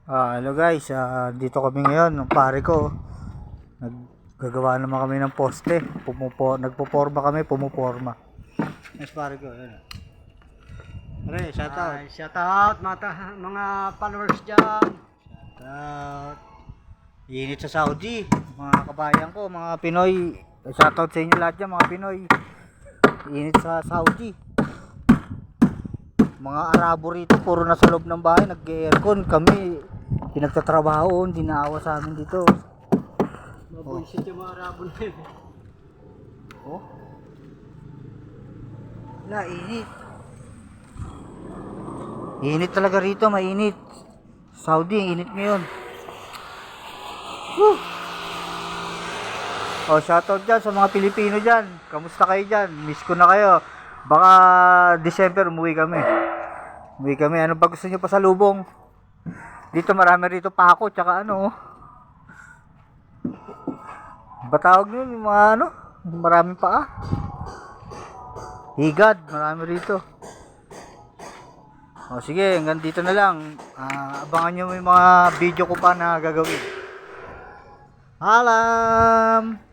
Hello guys, dito kami ngayon, ng pare ko. Naggagawa naman kami ng poste. Nagpoporma kami, pumuporma. Yes, pare ko, yun. Pare, shout out. Shout out mga followers dyan. Shout out. Init sa Saudi, mga kabayan ko, mga Pinoy. Shout out sa inyo lahat dyan, mga Pinoy. Init sa Saudi. Mga Arabo rito, puro nasa loob ng bahay, nag-aircon. Kami, pinagtatrabaho, hindi naawa sa amin dito. Mabuisit yung mga Arabo na yun. Oh. Wala, init. Init talaga rito, mainit. Saudi, init ngayon. Woo! Oh, shoutout dyan sa mga Pilipino dyan. Kamusta kayo dyan? Miss ko na kayo. Baka December umuwi kami. Ano ba gusto nyo pa sa lubong? Dito marami rito pako, tsaka batawag nyo, yung mga maraming paa. Higad, marami rito. O sige, hanggang dito na lang. Abangan nyo yung mga video ko pa na gagawin. Alam!